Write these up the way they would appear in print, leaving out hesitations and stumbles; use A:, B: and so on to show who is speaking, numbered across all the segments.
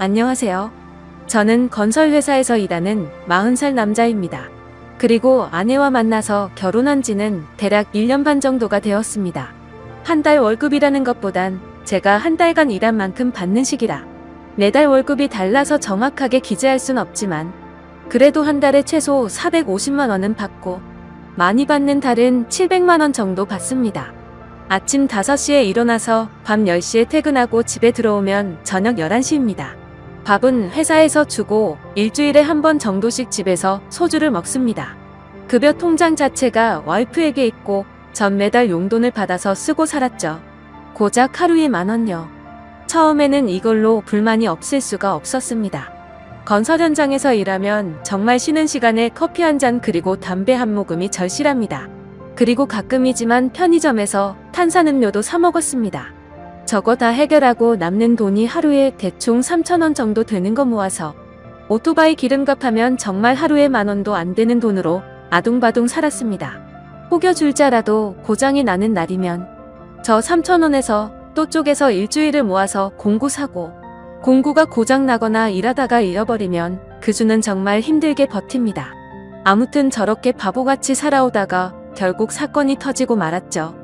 A: 안녕하세요. 저는 건설회사에서 일하는 40살 남자입니다. 그리고 아내와 만나서 결혼한 지는 대략 1년 반 정도가 되었습니다. 한 달 월급이라는 것보단 제가 한 달간 일한 만큼 받는 식이라 매달 월급이 달라서 정확하게 기재할 순 없지만 그래도 한 달에 최소 450만 원은 받고 많이 받는 달은 700만 원 정도 받습니다. 아침 5시에 일어나서 밤 10시에 퇴근하고 집에 들어오면 저녁 11시입니다. 밥은 회사에서 주고 일주일에 한 번 정도씩 집에서 소주를 먹습니다. 급여 통장 자체가 와이프에게 있고 전 매달 용돈을 받아서 쓰고 살았죠. 고작 하루에 10,000원요. 처음에는 이걸로 불만이 없을 수가 없었습니다. 건설 현장에서 일하면 정말 쉬는 시간에 커피 한 잔 그리고 담배 한 모금이 절실합니다. 그리고 가끔이지만 편의점에서 탄산음료도 사 먹었습니다. 저거 다 해결하고 남는 돈이 하루에 대충 3,000원 정도 되는 거 모아서 오토바이 기름값 하면 정말 하루에 10,000원도 안 되는 돈으로 아둥바둥 살았습니다. 혹여 줄자라도 고장이 나는 날이면 저 3,000원에서 또 쪼개서 일주일을 모아서 공구 사고, 공구가 고장 나거나 일하다가 잃어버리면 그 주는 정말 힘들게 버팁니다. 아무튼 저렇게 바보같이 살아오다가 결국 사건이 터지고 말았죠.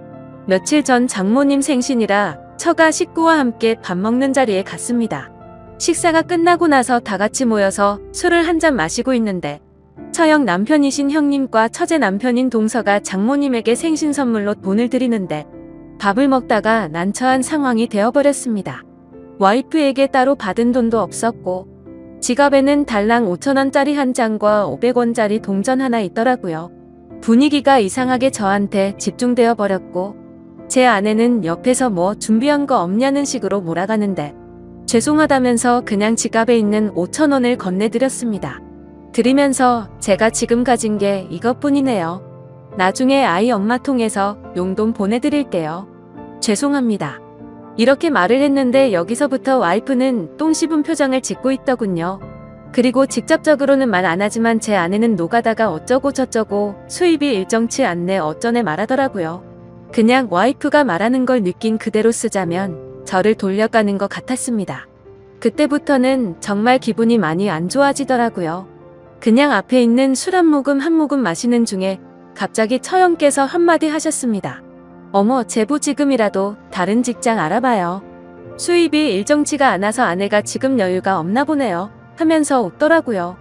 A: 며칠 전 장모님 생신이라 처가 식구와 함께 밥 먹는 자리에 갔습니다. 식사가 끝나고 나서 다 같이 모여서 술을 한 잔 마시고 있는데 처형 남편이신 형님과 처제 남편인 동서가 장모님에게 생신 선물로 돈을 드리는데 밥을 먹다가 난처한 상황이 되어버렸습니다. 와이프에게 따로 받은 돈도 없었고 지갑에는 달랑 5,000원짜리 한 장과 500원짜리 동전 하나 있더라고요. 분위기가 이상하게 저한테 집중되어 버렸고 제 아내는 옆에서 뭐 준비한 거 없냐는 식으로 몰아가는데 죄송하다면서 그냥 지갑에 있는 5,000원을 건네드렸습니다. 드리면서 제가 지금 가진 게 이것뿐이네요. 나중에 아이 엄마 통해서 용돈 보내드릴게요. 죄송합니다. 이렇게 말을 했는데 여기서부터 와이프는 똥 씹은 표정을 짓고 있더군요. 그리고 직접적으로는 말 안 하지만 제 아내는 노가다가 어쩌고 저쩌고 수입이 일정치 않네 어쩌네 말하더라고요. 그냥 와이프가 말하는 걸 느낀 그대로 쓰자면 저를 돌려가는 것 같았습니다. 그때부터는 정말 기분이 많이 안 좋아지더라고요. 그냥 앞에 있는 술 한 모금 마시는 중에 갑자기 처형께서 한마디 하셨습니다. 어머, 제부 지금이라도 다른 직장 알아봐요. 수입이 일정치가 않아서 아내가 지금 여유가 없나 보네요. 하면서 웃더라고요.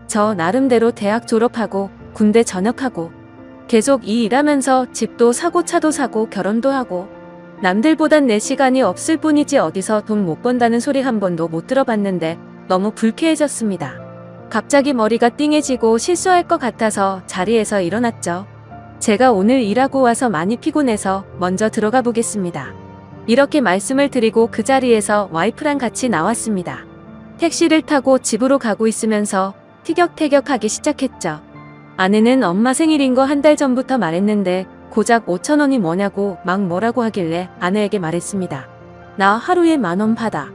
A: 저 나름대로 대학 졸업하고 군대 전역하고 계속 이 일하면서 집도 사고 차도 사고 결혼도 하고 남들보단 내 시간이 없을 뿐이지 어디서 돈 못 번다는 소리 한 번도 못 들어봤는데 너무 불쾌해졌습니다. 갑자기 머리가 띵해지고 실수할 것 같아서 자리에서 일어났죠. 제가 오늘 일하고 와서 많이 피곤해서 먼저 들어가 보겠습니다. 이렇게 말씀을 드리고 그 자리에서 와이프랑 같이 나왔습니다. 택시를 타고 집으로 가고 있으면서 티격태격하기 시작했죠. 아내는 엄마 생일인 거 한 달 전부터 말했는데 고작 5,000원이 뭐냐고 막 뭐라고 하길래 아내에게 말했습니다. 나 하루에 10,000원 받아.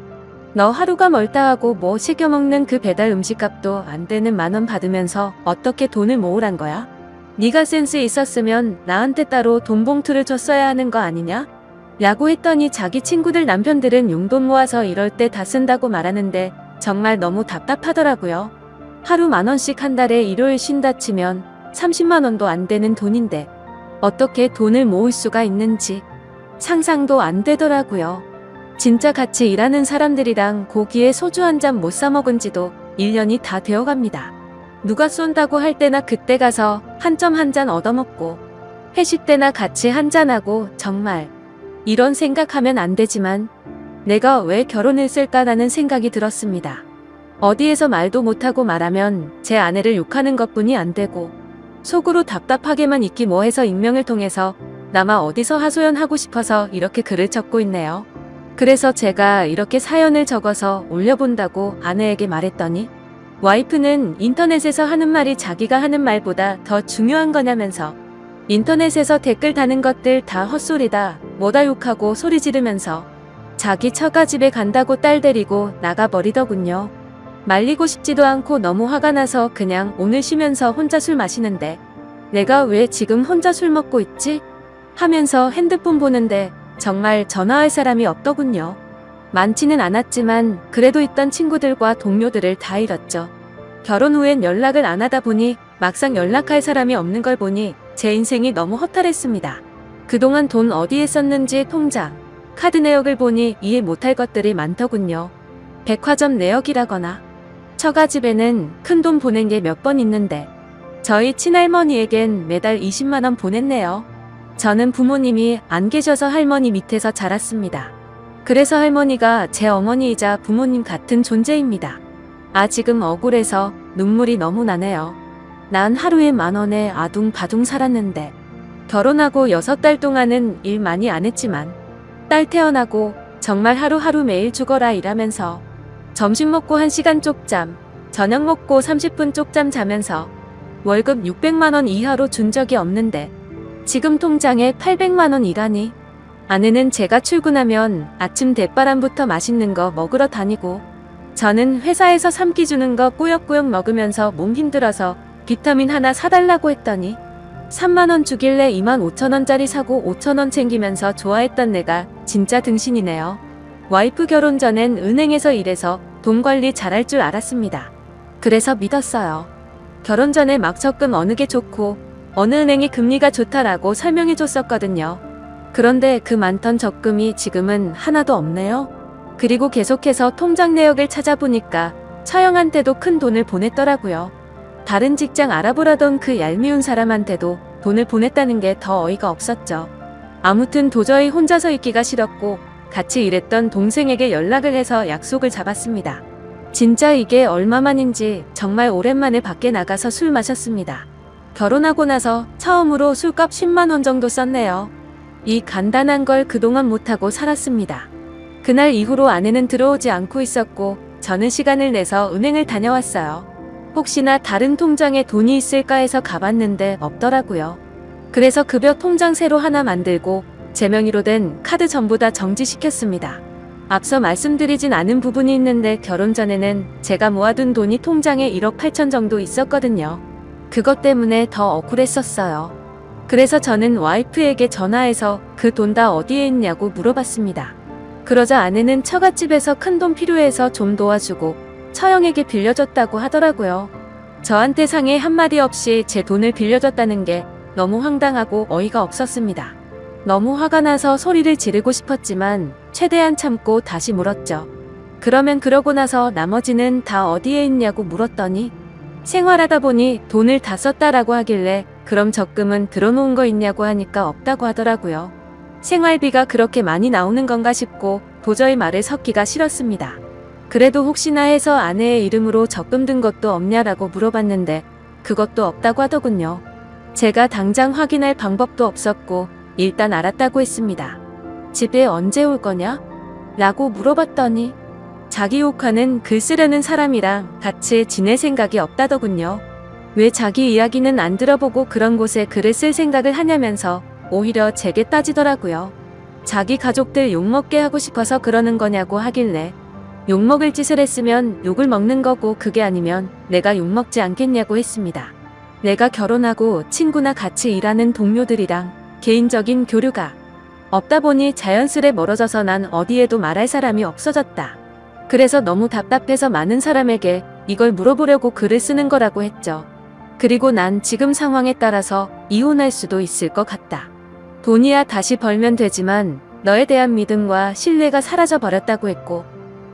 A: 너 하루가 멀다 하고 뭐 시켜 먹는 그 배달 음식값도 안 되는 10,000원 받으면서 어떻게 돈을 모으란 거야? 네가 센스 있었으면 나한테 따로 돈 봉투를 줬어야 하는 거 아니냐? 라고 했더니 자기 친구들 남편들은 용돈 모아서 이럴 때 다 쓴다고 말하는데 정말 너무 답답하더라고요. 하루 10,000원씩 한 달에 일요일 쉰다 치면 30만 원도 안 되는 돈인데 어떻게 돈을 모을 수가 있는지 상상도 안 되더라고요. 진짜 같이 일하는 사람들이랑 고기에 소주 한 잔 못 사 먹은 지도 1년이 다 되어갑니다. 누가 쏜다고 할 때나 그때 가서 한 점 한 잔 얻어먹고 회식 때나 같이 한잔하고 정말 이런 생각하면 안 되지만 내가 왜 결혼했을까라는 생각이 들었습니다. 어디에서 말도 못하고 말하면 제 아내를 욕하는 것뿐이 안 되고 속으로 답답하게만 있기 뭐해서 익명을 통해서 나마 어디서 하소연하고 싶어서 이렇게 글을 적고 있네요. 그래서 제가 이렇게 사연을 적어서 올려본다고 아내에게 말했더니 와이프는 인터넷에서 하는 말이 자기가 하는 말보다 더 중요한 거냐면서 인터넷에서 댓글 다는 것들 다 헛소리다 뭐다 욕하고 소리 지르면서 자기 처가 집에 간다고 딸 데리고 나가버리더군요. 말리고 싶지도 않고 너무 화가 나서 그냥 오늘 쉬면서 혼자 술 마시는데 내가 왜 지금 혼자 술 먹고 있지? 하면서 핸드폰 보는데 정말 전화할 사람이 없더군요. 많지는 않았지만 그래도 있던 친구들과 동료들을 다 잃었죠. 결혼 후엔 연락을 안 하다 보니 막상 연락할 사람이 없는 걸 보니 제 인생이 너무 허탈했습니다. 그동안 돈 어디에 썼는지 통장, 카드 내역을 보니 이해 못할 것들이 많더군요. 백화점 내역이라거나 처가집에는 큰돈 보낸 게 몇 번 있는데 저희 친할머니에겐 매달 20만 원 보냈네요. 저는 부모님이 안 계셔서 할머니 밑에서 자랐습니다. 그래서 할머니가 제 어머니이자 부모님 같은 존재입니다. 지금 억울해서 눈물이 너무 나네요. 난 하루에 10,000원에 아둥바둥 살았는데 결혼하고 6달 동안은 일 많이 안 했지만 딸 태어나고 정말 하루하루 매일 죽어라 일하면서 점심 먹고 1시간 쪽잠, 저녁 먹고 30분 쪽잠 자면서 월급 600만 원 이하로 준 적이 없는데 지금 통장에 800만 원 일하니 아내는 제가 출근하면 아침 대바람부터 맛있는 거 먹으러 다니고 저는 회사에서 삼키 주는 거 꾸역꾸역 먹으면서 몸 힘들어서 비타민 하나 사달라고 했더니 3만 원 주길래 25,000원짜리 사고 5,000원 챙기면서 좋아했던 내가 진짜 등신이네요. 와이프 결혼 전엔 은행에서 일해서 돈 관리 잘할 줄 알았습니다. 그래서 믿었어요. 결혼 전에 막 적금 어느 게 좋고 어느 은행이 금리가 좋다라고 설명해 줬었거든요. 그런데 그 많던 적금이 지금은 하나도 없네요. 그리고 계속해서 통장 내역을 찾아보니까 처형한테도 큰 돈을 보냈더라고요. 다른 직장 알아보라던 그 얄미운 사람한테도 돈을 보냈다는 게 더 어이가 없었죠. 아무튼 도저히 혼자서 있기가 싫었고 같이 일했던 동생에게 연락을 해서 약속을 잡았습니다. 진짜 이게 얼마만인지 정말 오랜만에 밖에 나가서 술 마셨습니다. 결혼하고 나서 처음으로 술값 10만 원 정도 썼네요. 이 간단한 걸 그동안 못하고 살았습니다. 그날 이후로 아내는 들어오지 않고 있었고 저는 시간을 내서 은행을 다녀왔어요. 혹시나 다른 통장에 돈이 있을까 해서 가봤는데 없더라고요. 그래서 급여 통장 새로 하나 만들고 제 명의로 된 카드 전부 다 정지시켰습니다. 앞서 말씀드리진 않은 부분이 있는데 결혼 전에는 제가 모아둔 돈이 통장에 1억 8천 정도 있었거든요. 그것 때문에 더 억울했었어요. 그래서 저는 와이프에게 전화해서 그 돈 다 어디에 있냐고 물어봤습니다. 그러자 아내는 처갓집에서 큰 돈 필요해서 좀 도와주고 처형에게 빌려줬다고 하더라고요. 저한테 상의 한마디 없이 제 돈을 빌려줬다는 게 너무 황당하고 어이가 없었습니다. 너무 화가 나서 소리를 지르고 싶었지만 최대한 참고 다시 물었죠. 그러면 그러고 나서 나머지는 다 어디에 있냐고 물었더니 생활하다 보니 돈을 다 썼다라고 하길래 그럼 적금은 들어놓은 거 있냐고 하니까 없다고 하더라고요. 생활비가 그렇게 많이 나오는 건가 싶고 도저히 말을 섞기가 싫었습니다. 그래도 혹시나 해서 아내의 이름으로 적금 든 것도 없냐라고 물어봤는데 그것도 없다고 하더군요. 제가 당장 확인할 방법도 없었고 일단 알았다고 했습니다. 집에 언제 올 거냐? 라고 물어봤더니 자기 욕하는 글 쓰려는 사람이랑 같이 지낼 생각이 없다더군요. 왜 자기 이야기는 안 들어보고 그런 곳에 글을 쓸 생각을 하냐면서 오히려 제게 따지더라고요. 자기 가족들 욕먹게 하고 싶어서 그러는 거냐고 하길래 욕먹을 짓을 했으면 욕을 먹는 거고 그게 아니면 내가 욕먹지 않겠냐고 했습니다. 내가 결혼하고 친구나 같이 일하는 동료들이랑 개인적인 교류가 없다 보니 자연스레 멀어져서 난 어디에도 말할 사람이 없어졌다. 그래서 너무 답답해서 많은 사람에게 이걸 물어보려고 글을 쓰는 거라고 했죠. 그리고 난 지금 상황에 따라서 이혼할 수도 있을 것 같다. 돈이야 다시 벌면 되지만 너에 대한 믿음과 신뢰가 사라져 버렸다고 했고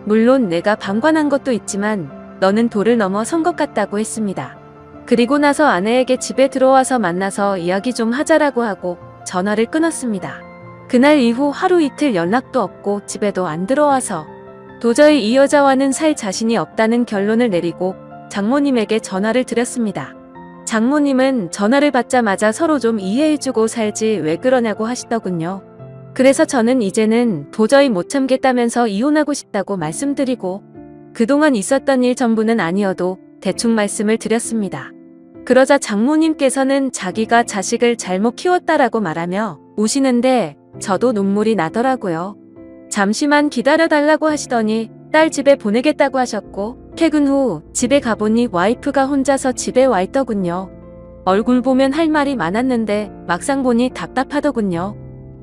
A: 물론 내가 방관한 것도 있지만 너는 도를 넘어선 것 같다고 했습니다. 그리고 나서 아내에게 집에 들어와서 만나서 이야기 좀 하자라고 하고 전화를 끊었습니다. 그날 이후 하루 이틀 연락도 없고 집에도 안 들어와서 도저히 이 여자와는 살 자신이 없다는 결론을 내리고 장모님에게 전화를 드렸습니다. 장모님은 전화를 받자마자 서로 좀 이해해주고 살지 왜 그러냐고 하시더군요. 그래서 저는 이제는 도저히 못 참겠다면서 이혼하고 싶다고 말씀드리고 그동안 있었던 일 전부는 아니어도 대충 말씀을 드렸습니다. 그러자 장모님께서는 자기가 자식을 잘못 키웠다라고 말하며 우시는데 저도 눈물이 나더라고요. 잠시만 기다려달라고 하시더니 딸 집에 보내겠다고 하셨고 퇴근 후 집에 가보니 와이프가 혼자서 집에 와 있더군요. 얼굴 보면 할 말이 많았는데 막상 보니 답답하더군요.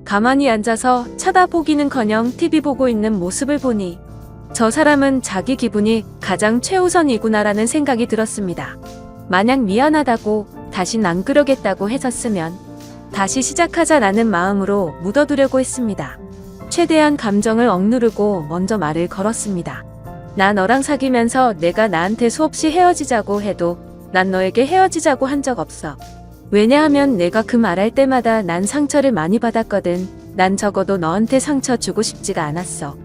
A: 가만히 앉아서 쳐다보기는커녕 TV 보고 있는 모습을 보니 저 사람은 자기 기분이 가장 최우선이구나라는 생각이 들었습니다. 마냥 미안하다고 다신 안 그러겠다고 했었으면 다시 시작하자라는 마음으로 묻어두려고 했습니다. 최대한 감정을 억누르고 먼저 말을 걸었습니다. 나 너랑 사귀면서 내가 나한테 수없이 헤어지자고 해도 난 너에게 헤어지자고 한 적 없어. 왜냐하면 내가 그 말할 때마다 난 상처를 많이 받았거든. 난 적어도 너한테 상처 주고 싶지가 않았어.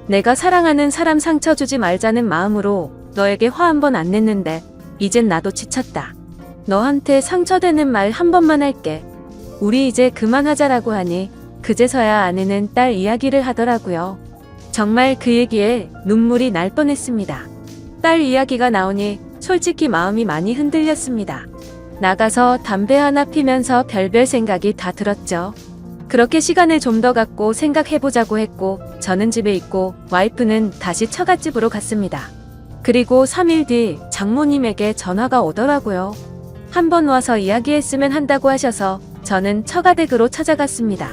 A: 내가 사랑하는 사람 상처 주지 말자는 마음으로 너에게 화 한 번 안 냈는데 이젠 나도 지쳤다. 너한테 상처되는 말 한 번만 할게. 우리 이제 그만하자라고 하니 그제서야 아내는 딸 이야기를 하더라고요. 정말 그 얘기에 눈물이 날 뻔했습니다. 딸 이야기가 나오니 솔직히 마음이 많이 흔들렸습니다. 나가서 담배 하나 피면서 별별 생각이 다 들었죠. 그렇게 시간을 좀 더 갖고 생각해보자고 했고 저는 집에 있고 와이프는 다시 처갓집으로 갔습니다. 그리고 3일 뒤 장모님에게 전화가 오더라고요. 한번 와서 이야기했으면 한다고 하셔서 저는 처가댁으로 찾아갔습니다.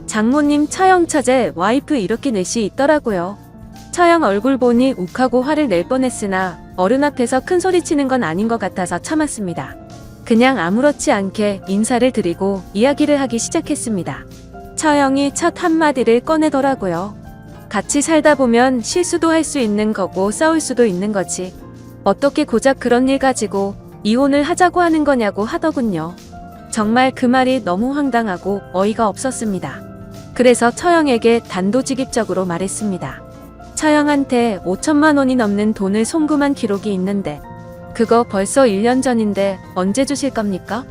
A: 장모님 처형 처제 와이프 이렇게 넷이 있더라고요. 처형 얼굴 보니 욱하고 화를 낼 뻔했으나 어른 앞에서 큰 소리치는 건 아닌 것 같아서 참았습니다. 그냥 아무렇지 않게 인사를 드리고 이야기를 하기 시작했습니다. 처형이 첫 한마디를 꺼내더라고요. 같이 살다 보면 실수도 할 수 있는 거고 싸울 수도 있는 거지. 어떻게 고작 그런 일 가지고 이혼을 하자고 하는 거냐고 하더군요. 정말 그 말이 너무 황당하고 어이가 없었습니다. 그래서 처형에게 단도직입적으로 말했습니다. 처형한테 5천만 원이 넘는 돈을 송금한 기록이 있는데 그거 벌써 1년 전인데 언제 주실 겁니까?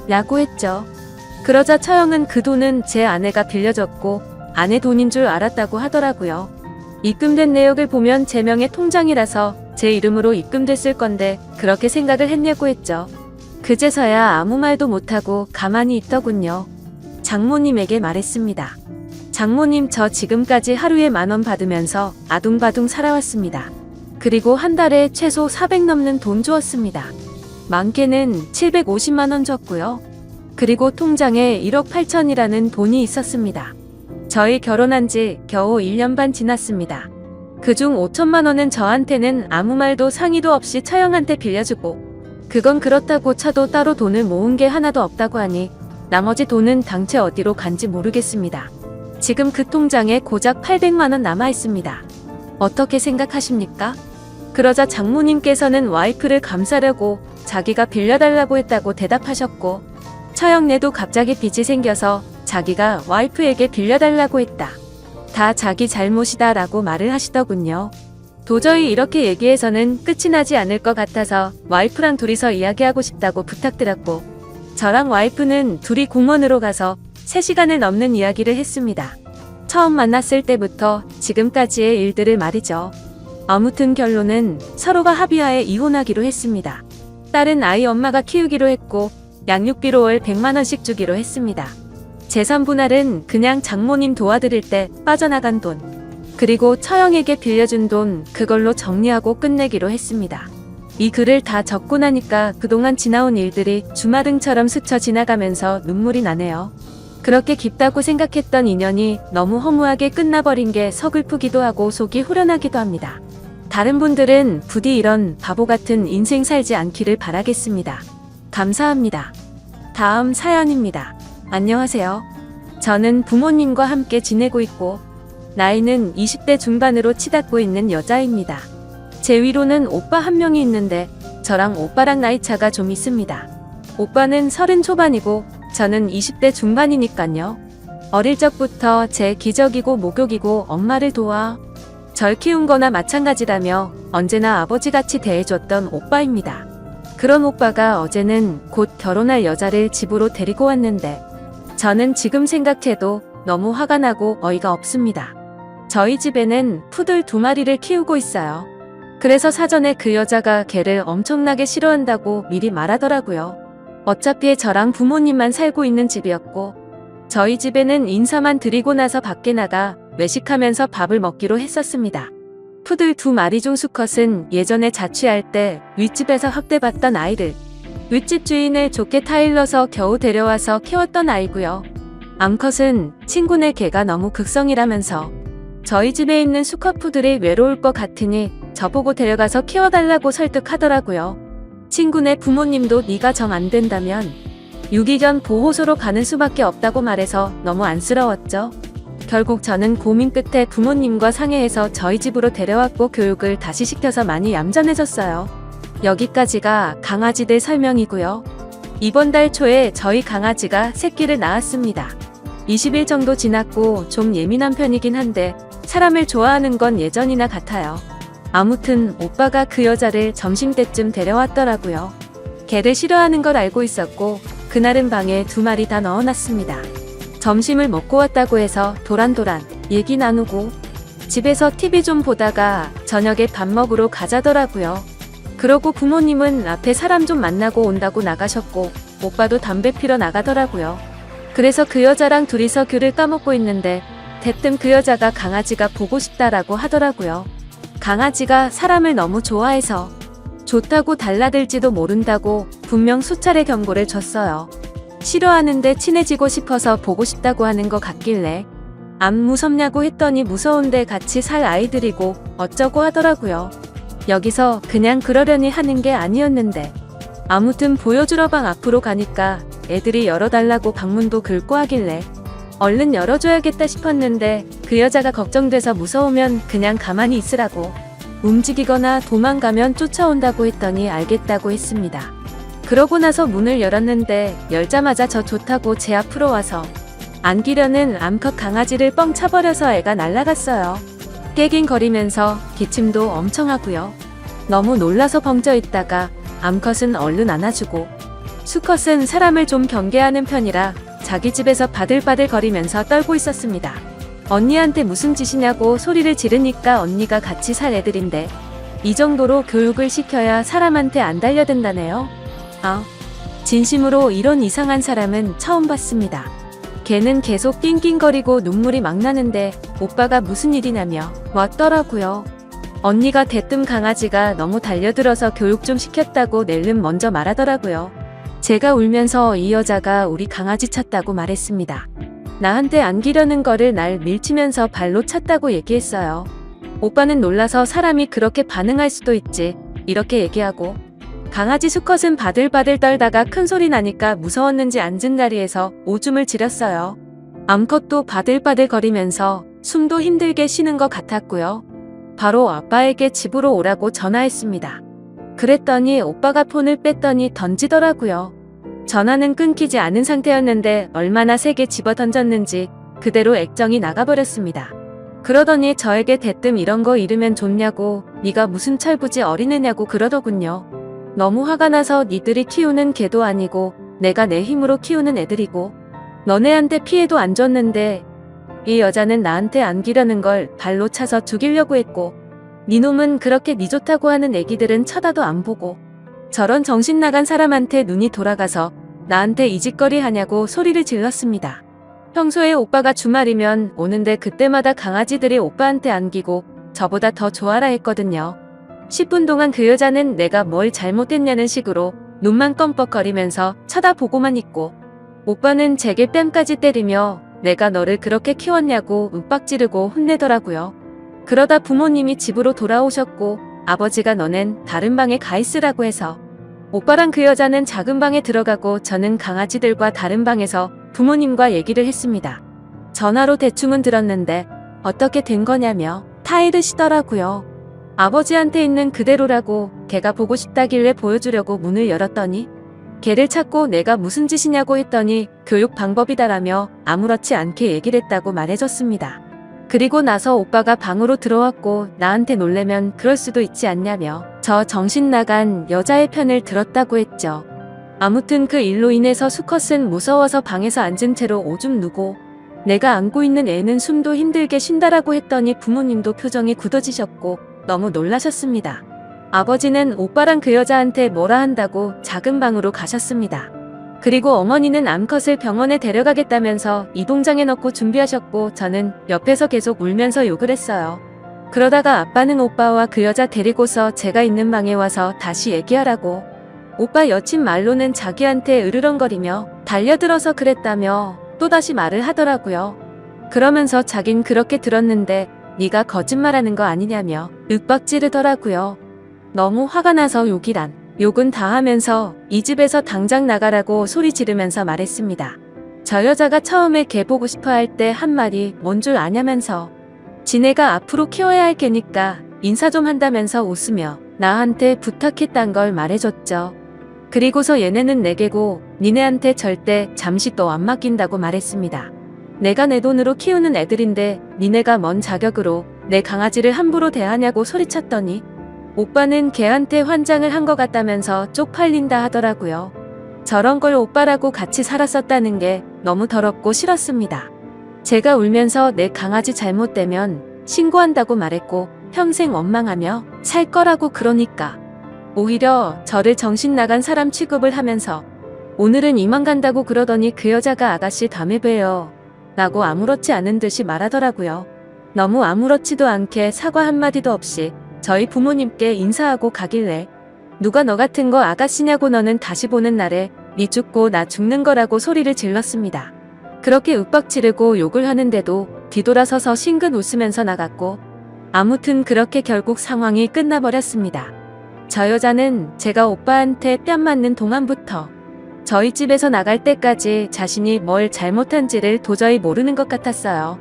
A: 라고 했죠. 그러자 처형은 그 돈은 제 아내가 빌려줬고 아내 돈인 줄 알았다고 하더라고요. 입금된 내역을 보면 제 명의 통장이라서 제 이름으로 입금됐을 건데 그렇게 생각을 했냐고 했죠. 그제서야 아무 말도 못하고 가만히 있더군요. 장모님에게 말했습니다. 장모님 저 지금까지 하루에 10,000원 받으면서 아둥바둥 살아왔습니다. 그리고 한 달에 최소 400 넘는 돈 주었습니다. 많게는 750만 원 줬고요. 그리고 통장에 1억 8천이라는 돈이 있었습니다. 저희 결혼한 지 겨우 1년 반 지났습니다. 그중 5천만 원은 저한테는 아무 말도 상의도 없이 처형한테 빌려주고 그건 그렇다고 쳐도 따로 돈을 모은 게 하나도 없다고 하니 나머지 돈은 당최 어디로 간지 모르겠습니다. 지금 그 통장에 고작 800만 원 남아 있습니다. 어떻게 생각하십니까? 그러자 장모님께서는 와이프를 감싸려고 자기가 빌려달라고 했다고 대답하셨고 처형네도 갑자기 빚이 생겨서 자기가 와이프에게 빌려달라고 했다. 다 자기 잘못이다 라고 말을 하시더군요. 도저히 이렇게 얘기해서는 끝이 나지 않을 것 같아서 와이프랑 둘이서 이야기하고 싶다고 부탁드렸고 저랑 와이프는 둘이 공원으로 가서 3시간을 넘는 이야기를 했습니다. 처음 만났을 때부터 지금까지의 일들을 말이죠. 아무튼 결론은 서로가 합의하에 이혼하기로 했습니다. 딸은 아이 엄마가 키우기로 했고 양육비로 월 100만 원씩 주기로 했습니다. 재산 분할은 그냥 장모님 도와드릴 때 빠져나간 돈, 그리고 처형에게 빌려준 돈 그걸로 정리하고 끝내기로 했습니다. 이 글을 다 적고 나니까 그동안 지나온 일들이 주마등처럼 스쳐 지나가면서 눈물이 나네요. 그렇게 깊다고 생각했던 인연이 너무 허무하게 끝나버린 게 서글프기도 하고 속이 후련하기도 합니다. 다른 분들은 부디 이런 바보 같은 인생 살지 않기를 바라겠습니다. 감사합니다. 다음 사연입니다. 안녕하세요. 저는 부모님과 함께 지내고 있고 나이는 20대 중반으로 치닫고 있는 여자입니다. 제 위로는 오빠 한 명이 있는데 저랑 오빠랑 나이 차가 좀 있습니다. 오빠는 30 초반이고 저는 20대 중반이니깐요. 어릴 적부터 제 기적이고 목욕이고 엄마를 도와 절 키운 거나 마찬가지라며 언제나 아버지같이 대해줬던 오빠입니다. 그런 오빠가 어제는 곧 결혼할 여자를 집으로 데리고 왔는데 저는 지금 생각해도 너무 화가 나고 어이가 없습니다. 저희 집에는 푸들 2마리를 키우고 있어요. 그래서 사전에 그 여자가 걔를 엄청나게 싫어한다고 미리 말하더라고요. 어차피 저랑 부모님만 살고 있는 집이었고 저희 집에는 인사만 드리고 나서 밖에 나가 외식하면서 밥을 먹기로 했었습니다. 푸들 2마리 중 수컷은 예전에 자취할 때 윗집에서 학대받던 아이를 윗집 주인을 좋게 타일러서 겨우 데려와서 키웠던 아이고요. 암컷은 친구네 개가 너무 극성이라면서 저희 집에 있는 수컷푸들이 외로울 것 같으니 저보고 데려가서 키워달라고 설득하더라고요. 친구네 부모님도 네가 정 안 된다면 유기견 보호소로 가는 수밖에 없다고 말해서 너무 안쓰러웠죠. 결국 저는 고민 끝에 부모님과 상의해서 저희 집으로 데려왔고 교육을 다시 시켜서 많이 얌전해졌어요. 여기까지가 강아지들 설명이고요. 이번 달 초에 저희 강아지가 새끼를 낳았습니다. 20일 정도 지났고 좀 예민한 편이긴 한데 사람을 좋아하는 건 예전이나 같아요. 아무튼 오빠가 그 여자를 점심때쯤 데려왔더라고요. 개를 싫어하는 걸 알고 있었고 그날은 방에 2마리 다 넣어놨습니다. 점심을 먹고 왔다고 해서 도란도란 얘기 나누고 집에서 TV 좀 보다가 저녁에 밥 먹으러 가자더라고요. 그러고 부모님은 앞에 사람 좀 만나고 온다고 나가셨고 오빠도 담배 피러 나가더라고요. 그래서 그 여자랑 둘이서 귤을 까먹고 있는데 대뜸 그 여자가 강아지가 보고 싶다라고 하더라고요. 강아지가 사람을 너무 좋아해서 좋다고 달라들지도 모른다고 분명 수차례 경고를 줬어요. 싫어하는데 친해지고 싶어서 보고 싶다고 하는 것 같길래 안 무섭냐고 했더니 무서운데 같이 살 아이들이고 어쩌고 하더라고요. 여기서 그냥 그러려니 하는 게 아니었는데 아무튼 보여주러 방 앞으로 가니까 애들이 열어달라고 방문도 긁고 하길래 얼른 열어줘야겠다 싶었는데 그 여자가 걱정돼서 무서우면 그냥 가만히 있으라고 움직이거나 도망가면 쫓아온다고 했더니 알겠다고 했습니다. 그러고 나서 문을 열었는데 열자마자 저 좋다고 제 앞으로 와서 안기려는 암컷 강아지를 뻥 차버려서 애가 날아갔어요. 깨갱거리면서 기침도 엄청 하고요. 너무 놀라서 벙쪄 있다가 암컷은 얼른 안아주고 수컷은 사람을 좀 경계하는 편이라 자기 집에서 바들바들 거리면서 떨고 있었습니다. 언니한테 무슨 짓이냐고 소리를 지르니까 언니가 같이 살 애들인데 이 정도로 교육을 시켜야 사람한테 안 달려든다네요. 진심으로 이런 이상한 사람은 처음 봤습니다. 걔는 계속 낑낑거리고 눈물이 막 나는데 오빠가 무슨 일이냐며 왔더라고요. 언니가 대뜸 강아지가 너무 달려들어서 교육 좀 시켰다고 낼름 먼저 말하더라고요. 제가 울면서 이 여자가 우리 강아지 찼다고 말했습니다. 나한테 안기려는 거를 날 밀치면서 발로 찼다고 얘기했어요. 오빠는 놀라서 사람이 그렇게 반응할 수도 있지 이렇게 얘기하고 강아지 수컷은 바들바들 떨다가 큰 소리 나니까 무서웠는지 앉은 자리에서 오줌을 지렸어요. 암컷도 바들바들 거리면서 숨도 힘들게 쉬는 것 같았고요. 바로 아빠에게 집으로 오라고 전화했습니다. 그랬더니 오빠가 폰을 뺐더니 던지더라고요. 전화는 끊기지 않은 상태였는데 얼마나 세게 집어 던졌는지 그대로 액정이 나가버렸습니다. 그러더니 저에게 대뜸 이런 거 잃으면 좋냐고 네가 무슨 철부지 어린애냐고 그러더군요. 너무 화가 나서 니들이 키우는 개도 아니고 내가 내 힘으로 키우는 애들이고 너네한테 피해도 안 줬는데 이 여자는 나한테 안기려는 걸 발로 차서 죽이려고 했고 니놈은 그렇게 니 좋다고 하는 애기들은 쳐다도 안 보고 저런 정신 나간 사람한테 눈이 돌아가서 나한테 이 짓거리 하냐고 소리를 질렀습니다. 평소에 오빠가 주말이면 오는데 그때마다 강아지들이 오빠한테 안기고 저보다 더 좋아라 했거든요. 10분 동안 그 여자는 내가 뭘 잘못했냐는 식으로 눈만 껌뻑거리면서 쳐다보고만 있고 오빠는 제게 뺨까지 때리며 내가 너를 그렇게 키웠냐고 윽박지르고 혼내더라고요. 그러다 부모님이 집으로 돌아오셨고 아버지가 너넨 다른 방에 가 있으라고 해서 오빠랑 그 여자는 작은 방에 들어가고 저는 강아지들과 다른 방에서 부모님과 얘기를 했습니다. 전화로 대충은 들었는데 어떻게 된 거냐며 타이르시더라고요. 아버지한테 있는 그대로라고 걔가 보고 싶다길래 보여주려고 문을 열었더니 걔를 찾고 내가 무슨 짓이냐고 했더니 교육 방법이다라며 아무렇지 않게 얘기를 했다고 말해줬습니다. 그리고 나서 오빠가 방으로 들어왔고 나한테 놀래면 그럴 수도 있지 않냐며 저 정신 나간 여자의 편을 들었다고 했죠. 아무튼 그 일로 인해서 수컷은 무서워서 방에서 앉은 채로 오줌 누고 내가 안고 있는 애는 숨도 힘들게 쉰다라고 했더니 부모님도 표정이 굳어지셨고 너무 놀라셨습니다. 아버지는 오빠랑 그 여자한테 뭐라 한다고 작은 방으로 가셨습니다. 그리고 어머니는 암컷을 병원에 데려가겠다면서 이동장에 넣고 준비하셨고 저는 옆에서 계속 울면서 욕을 했어요. 그러다가 아빠는 오빠와 그 여자 데리고서 제가 있는 방에 와서 다시 얘기하라고 오빠 여친 말로는 자기한테 으르렁거리며 달려들어서 그랬다며 또다시 말을 하더라고요. 그러면서 자긴 그렇게 들었는데 네가 거짓말하는 거 아니냐며 윽박 지르더라고요. 너무 화가 나서 욕은 다 하면서 이 집에서 당장 나가라고 소리 지르면서 말했습니다. 저 여자가 처음에 걔 보고 싶어 할 때 한 말이 뭔 줄 아냐면서 지네가 앞으로 키워야 할 걔니까 인사 좀 한다면서 웃으며 나한테 부탁했단 걸 말해줬죠. 그리고서 얘네는 내 개고 니네한테 절대 잠시도 안 맡긴다고 말했습니다. 내가 내 돈으로 키우는 애들인데 니네가 뭔 자격으로 내 강아지를 함부로 대하냐고 소리쳤더니 오빠는 걔한테 환장을 한 것 같다면서 쪽팔린다 하더라고요. 저런 걸 오빠라고 같이 살았었다는 게 너무 더럽고 싫었습니다. 제가 울면서 내 강아지 잘못되면 신고한다고 말했고 평생 원망하며 살 거라고 그러니까 오히려 저를 정신 나간 사람 취급을 하면서 오늘은 이만 간다고 그러더니 그 여자가 아가씨 다음에 봬요 라고 아무렇지 않은 듯이 말하더라고요. 너무 아무렇지도 않게 사과 한마디도 없이 저희 부모님께 인사하고 가길래 누가 너 같은 거 아가씨냐고 너는 다시 보는 날에 니 죽고 나 죽는 거라고 소리를 질렀습니다. 그렇게 윽박 지르고 욕을 하는데도 뒤돌아서서 싱긋 웃으면서 나갔고 아무튼 그렇게 결국 상황이 끝나버렸습니다. 저 여자는 제가 오빠한테 뺨 맞는 동안부터 저희 집에서 나갈 때까지 자신이 뭘 잘못한지를 도저히 모르는 것 같았어요.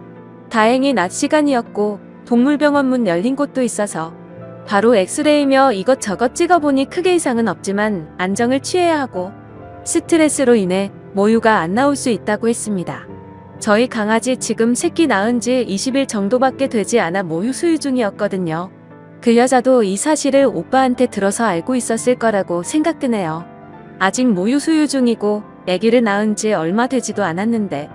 A: 다행히 낮 시간이었고 동물병원 문 열린 곳도 있어서 바로 엑스레이며 이것저것 찍어보니 크게 이상은 없지만 안정을 취해야 하고 스트레스로 인해 모유가 안 나올 수 있다고 했습니다. 저희 강아지 지금 새끼 낳은 지 20일 정도밖에 되지 않아 모유 수유 중이었거든요. 그 여자도 이 사실을 오빠한테 들어서 알고 있었을 거라고 생각드네요. 아직 모유 수유 중이고 아기를 낳은 지 얼마 되지도 않았는데